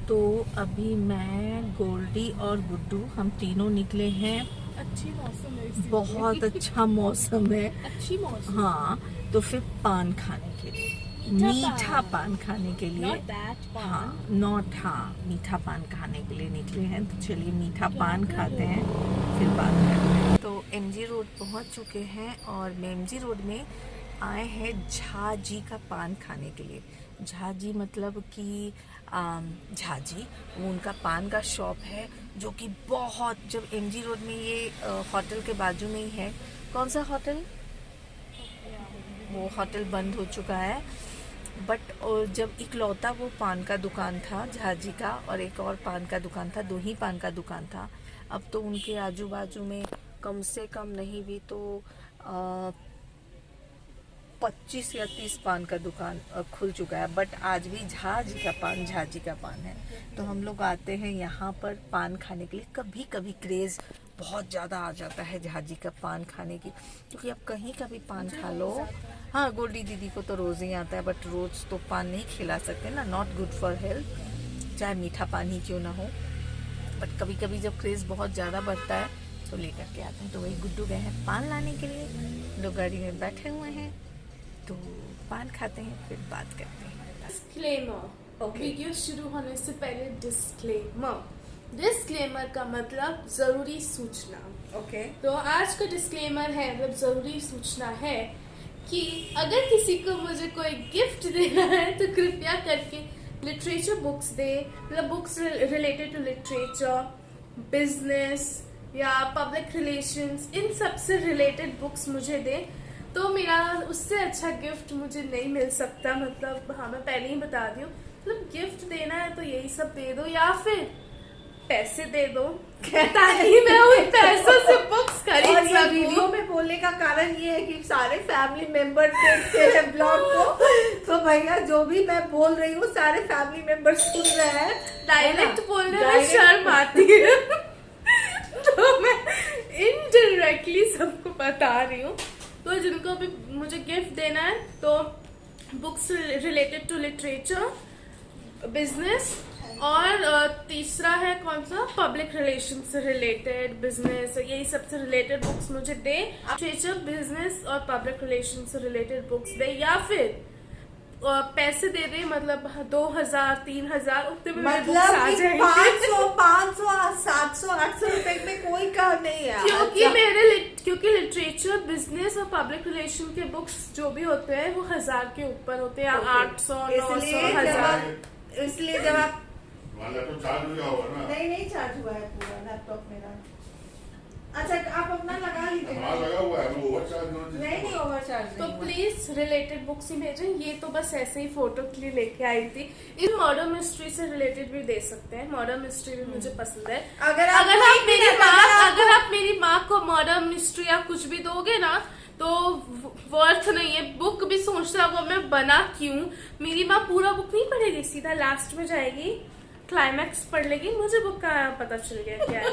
तो अभी मैं, गोल्डी और गुड्डू हम तीनों निकले हैं। अच्छी मौसम है, बहुत अच्छा मौसम है। अच्छी मौसम। हाँ, तो फिर पान खाने के लिए, मीठा पान खाने के लिए। Not that पान। हाँ, मीठा पान खाने के लिए निकले हैं। तो चलिए मीठा पान खाते हैं, फिर बात करते हैं। तो एमजी रोड पहुंच चुके हैं और एमजी रोड में आए हैं झाजी का पान खाने के लिए। झाजी मतलब कि झाजी, वो उनका पान का शॉप है जो कि बहुत, जब एमजी रोड में ये होटल के बाजू में ही है। कौन सा होटल? वो होटल बंद हो चुका है, बट जब इकलौता वो पान का दुकान था झाजी का, और एक और पान का दुकान था, 2 ही पान का दुकान था। अब तो उनके आजू बाजू में कम से कम नहीं भी तो 25 या 30 पान का दुकान खुल चुका है। बट आज भी झाजी का पान है। तो हम लोग आते हैं यहाँ पर पान खाने के लिए। कभी कभी क्रेज़ बहुत ज़्यादा आ जाता है झाजी का पान खाने की, क्योंकि आप कहीं का भी पान खा लो। हाँ, गोल्डी दीदी को तो रोज़ ही आता है, बट रोज़ तो पान नहीं खिला सकते ना, नॉट गुड फॉर हेल्थ, चाहे मीठा पान ही क्यों ना हो। बट कभी कभी जब क्रेज़ बहुत ज़्यादा बढ़ता है तो लेकर के आते हैं। तो वही गुड्डू गए हैं पान लाने के लिए, लोग गाड़ी में बैठे हुए हैं, तो पान खाते हैं फिर बात करते हैं। डिस्क्लेमर, वीडियो शुरू होने से पहले डिस्क्लेमर का मतलब जरूरी सूचना। ओके। तो आज का डिस्क्लेमर है, मतलब जरूरी सूचना है कि अगर किसी को मुझे कोई गिफ्ट देना है तो कृपया करके लिटरेचर बुक्स दे, मतलब books related to literature, business या पब्लिक रिलेशंस, इन सब से रिलेटेड बुक्स मुझे दे। तो मेरा उससे अच्छा गिफ्ट मुझे नहीं मिल सकता। मतलब हाँ, मैं पहले ही बता दी हूँ, मतलब गिफ्ट देना है तो यही सब दे दो, या फिर पैसे दे दो ताकि मैं उन पैसों से बुक्स खरीद और ये सकूं। वीडियो में बोलने का कारण ये है कि सारे फैमिली मेंबर देखते हैं ब्लॉग को, तो भैया जो भी मैं बोल रही हूँ सारे फैमिली मेंबर सुन रहे हैं। डायरेक्ट बोलने में शर्म आती है तो मैं इनडायरेक्टली सबको बता रही हूँ। तो जिनको भी मुझे गिफ्ट देना है तो books related to literature, business, और तीसरा है कौन सा, पब्लिक रिलेशन से रिलेटेड, बिजनेस, यही सबसे रिलेटेड बुक्स मुझे दे। लिटरेचर, बिजनेस और पब्लिक रिलेशन से रिलेटेड बुक्स दे, या फिर पैसे दे दे, मतलब 2000, 3000, उतने में बुक्स आ मतलब जाएंगे। 500, 700, 800 रुपए में कोई काम नहीं है। क्योंकि लिटरेचर, बिजनेस और पब्लिक रिलेशन के बुक्स जो भी होते हैं वो 1000 के ऊपर होते हैं, 800, 900, 1000। इसलिए जब आप लैपटॉप चार्ज हो गया होगा ना? नहीं चार्ज हुआ है पूरा लैपटॉप मेरा। अच्छा, आप अपना लगा लीजिए। हाँ, लगा हुआ है, वो ओवरचार्ज नहीं ओवरचार्ज तो प्लीज रिलेटेड बुक्स ही भेजें। ये तो बस ऐसे ही फोटो के लिए लेके आई थी। इन मर्डर मिस्ट्री से रिलेटेड भी दे सकते हैं, मर्डर मिस्ट्री भी मुझे पसंद है। अगर आप मेरी माँ को मर्डर मिस्ट्री या कुछ भी दोगे ना तो वर्थ नहीं है। बुक भी सोचता वो मैं बना क्यों, मेरी माँ पूरा बुक नहीं पढ़ेगी, सीधा लास्ट में जाएगी, क्लाइमैक्स पढ़ लेगी, मुझे बुक का पता चल गया क्या है।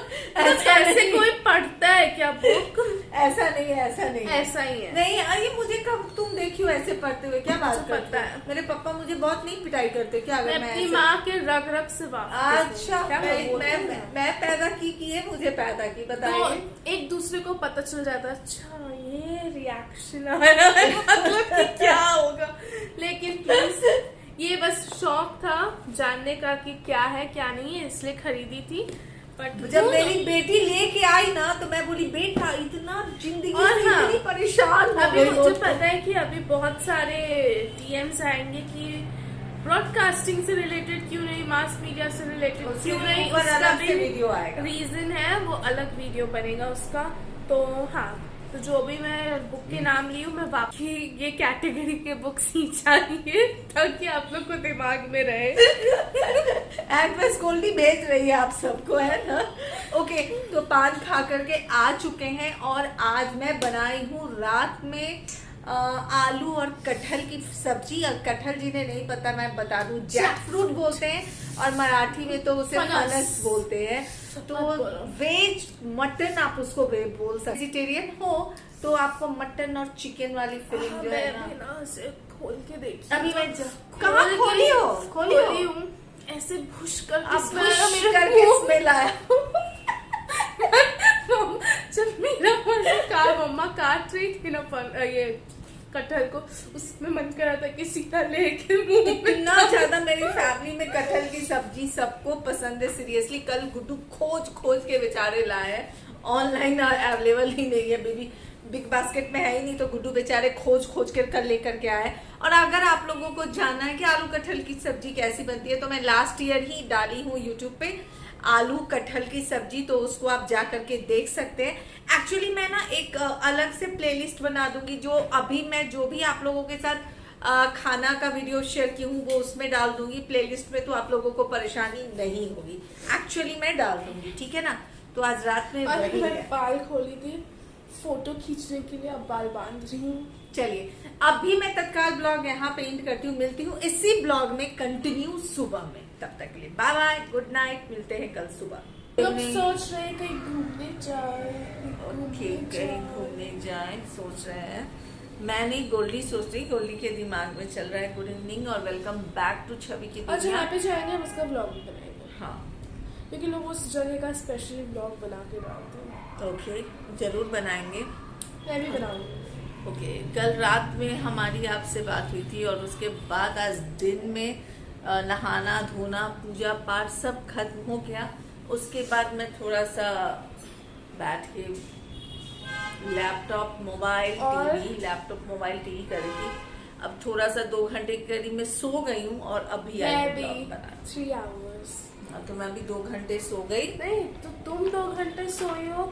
ऐसे कोई पढ़ता है क्या बुक? ऐसा नहीं है, ऐसा ही है। नहीं, ये मुझे कब तुम देखियो ऐसे पढ़ते हुए, क्या बात मुझे पता करते है। हो? मेरे पापा मुझे बहुत नहीं पिटाई करते क्या अगर मैं अपनी ऐसे- माँ के रग रग से वाकिफ अच्छा, हूँ। क्या मैं पैदा की मुझे पैदा की, बताइए। तो एक दूसरे को पता चल जाता है, अच्छा ये रिएक्शन आ रहा है, मतलब कि क्या होगा। लेकिन प्लीज, ये बस शौक था जानने का कि क्या है क्या नहीं है, इसलिए खरीदी थी। बट जब मेरी बेटी लेके आई ना तो मैं बोली बेटा इतना जिंदगी और से हाँ, इतनी परेशान हो अभी गई मुझे हो। पता है कि अभी बहुत सारे डीएम्स आएंगे कि ब्रॉडकास्टिंग से रिलेटेड क्यों नहीं, मास मीडिया से रिलेटेड क्यों नहीं, ऊपर उसका अलग से भी वीडियो आएगा। रीजन है, वो अलग वीडियो बनेगा उसका। तो हाँ, तो जो भी मैं बुक के नाम ली हूँ, मैं वाकई ये कैटेगरी के बुक्स ही चाहिए ताकि आप लोग को दिमाग में रहे। एक्ट्रेस गोल्डी भेज रही है आप सबको, है ना। ओके, तो पान खा करके आ चुके हैं और आज मैं बनाई हूँ रात में आलू और कटहल की सब्जी। और कटहल जिन्हें नहीं पता मैं बता दूं, जैक फ्रूट बोलते हैं और मराठी में तो उसे फनस बोलते हैं। तो वेज मटन आप उसको बोल सकते। वेजिटेरियन हो तो आपको मटन और चिकन वाली फीलिंग जो है ना, खोल के देखिए। अभी मैं कहाँ खोली हो? खोली हूँ, ऐसे भुश कर अब भुश करके स्मेल आया। जब मेरा मम्मा काट रही थी ना ये कटहल को, उसमें मन कर रहा था कि सीधा लेके मुंह में। इतना ज्यादा मेरी फैमिली में कटहल की सब्जी सबको पसंद है सीरियसली। कल गुड्डू खोज खोज के बेचारे लाए हैं, ऑनलाइन अवेलेबल ही नहीं है, बेबी बिग बास्केट में है ही नहीं, तो गुड्डू बेचारे खोज खोज कर कल लेकर के आए। और अगर आप लोगों को जानना है कि आलू कटहल की सब्जी कैसी बनती है, तो मैं लास्ट ईयर ही डाली हूँ यूट्यूब पे आलू कटहल की सब्जी, तो उसको आप जा करके देख सकते हैं। एक्चुअली मैं ना एक अलग से प्लेलिस्ट बना दूंगी, जो अभी मैं जो भी आप लोगों के साथ खाना का वीडियो शेयर की हूँ वो उसमें डाल दूंगी प्लेलिस्ट में, तो आप लोगों को परेशानी नहीं होगी। एक्चुअली मैं डाल दूंगी, ठीक है ना। तो आज रात में वही मैं है। बाल खोली थी फोटो खींचने के लिए, अब बाल बांध रही हूँ। चलिए अभी मैं तत्काल ब्लॉग यहाँ पे एंड करती हूँ, मिलती हूँ इसी ब्लॉग में कंटिन्यू सुबह में। तब तक के लिए बाय बाय, गुड नाइट, मिलते हैं कल सुबह। लोग सोच रहे हैं कहीं घूमने जाए, ओके, कहीं घूमने जाए सोच रहे हैं। मैं नहीं, गोल्डी सोच रही, गोल्डी के दिमाग में चल रहा है। गुड इवनिंग और वेलकम बैक टू छवि की अच्छा दुनिया। यहाँ पे जाएंगे, हम उसका ब्लॉग भी बनाएंगे, हाँ क्योंकि लोग उस जगह का स्पेशल ब्लॉग बना के डालते हैं। ओके, जरूर बनाएंगे। मैं भी बनाऊंगी। ओके, कल रात में हमारी आपसे बात हुई थी और उसके बाद आज दिन में नहाना धोना पूजा पाठ सब खत्म हो गया। उसके बाद मैं थोड़ा सा बैठ के लैपटॉप मोबाइल टीवी कर रही थी। अब थोड़ा सा 2 घंटे के करीब मैं सो गई हूँ और अभी आई ब्लॉग बना। 3 hours। तो मैं अभी 2 घंटे सो गई। नहीं तो तुम 2 घंटे सोई हो,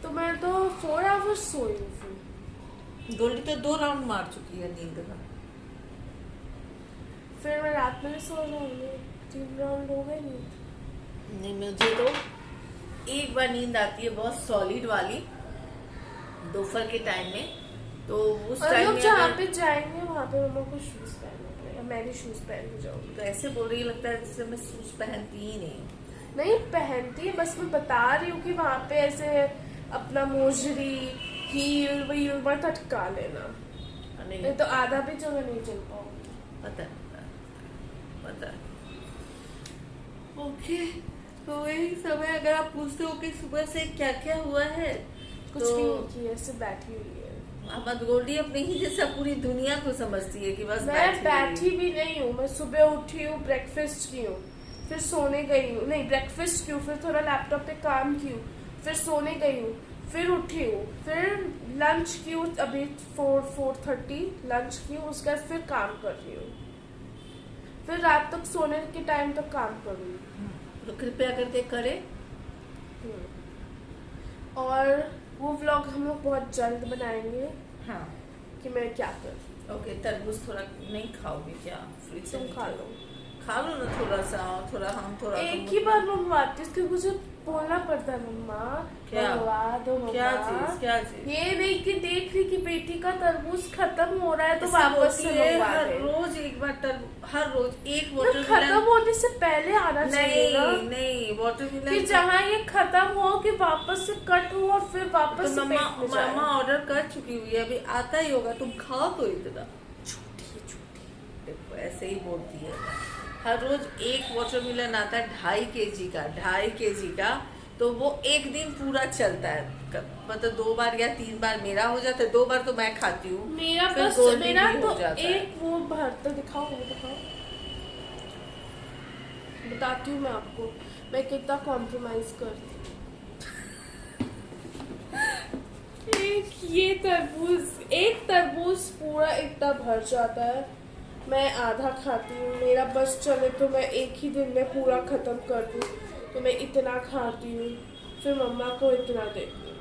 तो मैं तो 4 hours सोई हूँ। गोल्डी तो 2 राउंड मार चुकी है नींद का। फिर मैं रात में भी सो जाऊंगी, 3 राउंड हो गए नींद। नहीं, मुझे तो एक बार नींद आती है बहुत सॉलिड वाली, दोपहर के टाइम में। तो उस टाइम में जहाँ पे जाएंगे वहाँ पे मम्मा को शूज पहनना पड़ेगा, मैं भी शूज पहन के जाऊंगी। तो ऐसे बोल रही लगता है जैसे मैं शूज पहनती ही नहीं। नहीं पहनती है, बस मैं बता रही हूँ कि वहाँ पे ऐसे अपना मोजरी हील वील मत अटका लेना, नहीं तो आधा भी जगह नहीं चल पाऊंगी। पता ओके, तो वही समय अगर आप पूछते हो कि सुबह से क्या क्या हुआ है, कुछ तो भी नहीं किया, ऐसे बैठी हुई है। अहमद गोल्डी अपने ही जैसा पूरी दुनिया को समझती है कि बस मैं बैठी भी नहीं हूँ, मैं सुबह उठी हूँ, ब्रेकफास्ट की हूँ, फिर सोने गई हूँ, नहीं ब्रेकफास्ट की हूँ, फिर थोड़ा लैपटॉप पे काम की हूँ, फिर सोने गई हूँ, फिर उठी हूँ, फिर लंच की हूँ, अभी 4:30 लंच की हूँ, उसके बाद फिर काम कर रही हूँ, फिर रात तक सोने के टाइम तक काम करूँगी। तो कृपया करके करें। और वो व्लॉग हम लोग बहुत जल्द बनाएंगे हाँ कि मैं क्या कर। ओके, तरबूज थोड़ा नहीं खाओगे क्या? फ्रिज से तुम खा लो, खा लो ना थोड़ा हम थोड़ा एक ही बार मंगवाती हूँ, क्योंकि मुझे बोलना पड़ता है मम्मा क्या? मंगवा दो मम्मा। क्या चीज? ये नहीं कि देख रही कि बेटी का तरबूज खत्म हो रहा है तो ऐसा वापस बोलती से है, मंगवा हर दे। रोज एक बार हर रोज एक तो वाटर खत्म होने से पहले आना चाहिए ना, नहीं वाटर कि मिलन। जहाँ ये खत्म हो कि वापस से कट हो और फिर वापस तो से पेट में जाए। मामा ऑर्डर कर चुकी हुई है, अभी आता ही होगा, तुम खाओ तो इतना। छोटी देखो ऐसे ही बोलती है। हर रोज एक वाटरमेलन आता है 2.5 kg का, तो वो एक दिन पूरा चलता है। मतलब 2 बार या 3 बार मेरा हो जाता है, 2 बार तो मैं खाती हूँ, मेरा फिर बस गोल्डी मेरा भी तो हो जाता है। एक वो भरता दिखाओ, बताती हूँ मैं आपको मैं कितना कॉम्प्रोमाइज करती हूँ। एक तरबूज पूरा इतना भर जाता है, मैं आधा खाती हूँ, मेरा बस चले तो मैं एक ही दिन में पूरा खत्म कर दूँ, तो मैं इतना खाती हूँ, फिर मम्मा को इतना देती हूँ,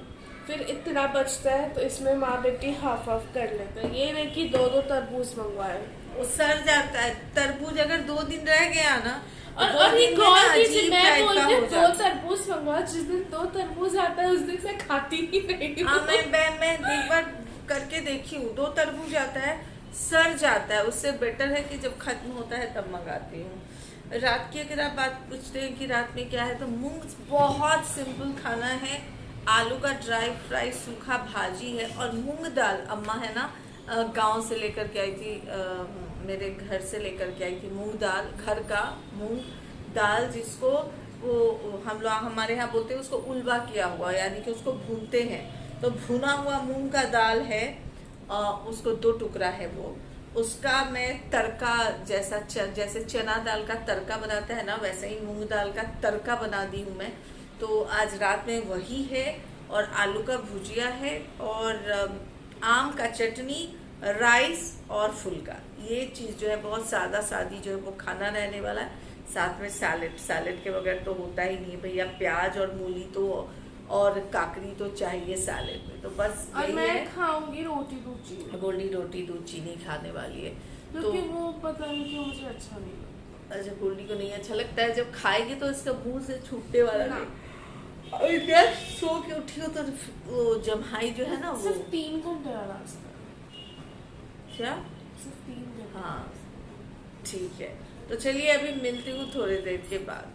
फिर इतना बचता है तो इसमें माँ बेटी हाफ कर लेते हैं। ये नहीं कि 2 तरबूज मंगवाए, वो सड़ जाता है तरबूज, अगर 2 दिन रह गया ना। और एक और चीज मैं बोलती हूँ 2 तरबूज मंगवा, जिस दिन 2 तरबूज आता है उस दिन मैं खाती ही नहीं हूँ। मैं एक बार करके देखी हूँ, 2 तरबूज आता है सड़ जाता है, उससे बेटर है कि जब खत्म होता है तब मंगाती हूँ। रात की अगर आप बात पूछते हैं कि रात में क्या है, तो मूंग बहुत सिंपल खाना है, आलू का ड्राई फ्राई सूखा भाजी है, और मूंग दाल अम्मा है ना गांव से लेकर के आई थी, मेरे घर से लेकर के आई थी मूंग दाल, घर का मूंग दाल जिसको वो हम लोग हमारे यहाँ बोलते हैं उसको उल्वा किया हुआ, यानी कि उसको भूनते हैं। तो भुना हुआ मूंग का दाल है, उसको 2 टुकड़ा है वो, उसका मैं तड़का जैसे चना दाल का तड़का बनाता है ना, वैसे ही मूंग दाल का तड़का बना दी हूँ मैं। तो आज रात में वही है, और आलू का भुजिया है, और आम का चटनी, राइस और फुल्का। ये चीज़ जो है बहुत सादा सादी जो है वो खाना रहने वाला है। साथ में सैलेड के बगैर तो होता ही नहीं भैया, प्याज और मूली तो और काकड़ी तो चाहिए सैलेड में। तो बस और यही मैं है। खाऊंगी रोटी दूध चीनी, गोल्डी रोटी दूध चीनी खाने वाली है। क्योंकि वो पता नहीं क्यों मुझे अच्छा नहीं लगता। अच्छा, गोल्डी को नहीं अच्छा लगता है, जब खाएगी तो इसका मुंह से छूटने वाला ना। नहीं। और इधर सो के उठी हो तो वो जम्हाई जो है ना वो सिर्फ 3 घंटे का रास्ता है, क्या, सिर्फ 3 घंटे। हाँ ठीक है। तो चलिए अभी मिलती हूँ थोड़ी देर के बाद।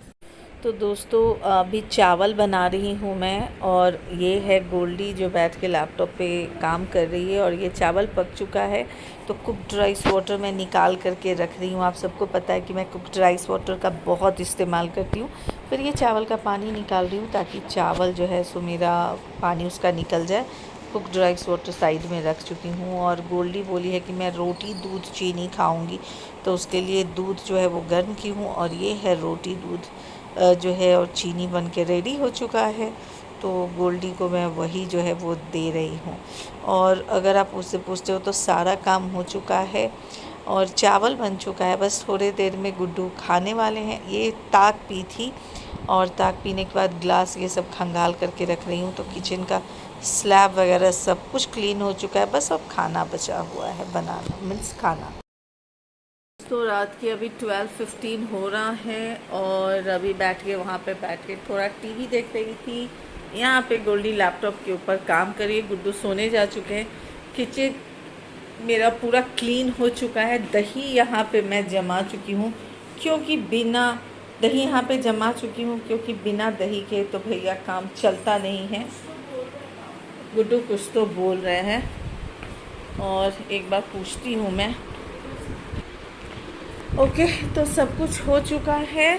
तो दोस्तों अभी चावल बना रही हूँ मैं, और ये है गोल्डी जो बैठ के लैपटॉप पे काम कर रही है, और ये चावल पक चुका है। तो कुक्ड राइस वाटर मैं निकाल करके रख रही हूँ। आप सबको पता है कि मैं कुक्ड राइस वाटर का बहुत इस्तेमाल करती हूँ। फिर ये चावल का पानी निकाल रही हूँ ताकि चावल जो है सो मेरा पानी उसका निकल जाए। कुक्ड राइस वाटर साइड में रख चुकी हूँ, और गोल्डी बोली है कि मैं रोटी दूध चीनी खाऊँगी, तो उसके लिए दूध जो है वो गर्म की हूँ, और ये है रोटी दूध जो है और चीनी बन के रेडी हो चुका है। तो गोल्डी को मैं वही जो है वो दे रही हूँ। और अगर आप उससे पूछते हो तो सारा काम हो चुका है और चावल बन चुका है, बस थोड़ी देर में गुड्डू खाने वाले हैं। ये ताक पी थी, और ताक पीने के बाद ग्लास ये सब खंगाल करके रख रही हूँ। तो किचन का स्लैब वगैरह सब कुछ क्लीन हो चुका है, बस अब खाना बचा हुआ है बनाना, मीन्स खाना। तो रात के अभी 12:15 हो रहा है, और अभी बैठ के थोड़ा टीवी देख रही थी। यहाँ पे गोल्डी लैपटॉप के ऊपर काम करिए, गुड्डू सोने जा चुके हैं। किचन मेरा पूरा क्लीन हो चुका है। दही यहाँ पे मैं जमा चुकी हूँ, क्योंकि बिना दही के तो भैया काम चलता नहीं है। गुड्डू कुछ तो बोल रहे हैं, और एक बार पूछती हूँ मैं। ओके, तो सब कुछ हो चुका है।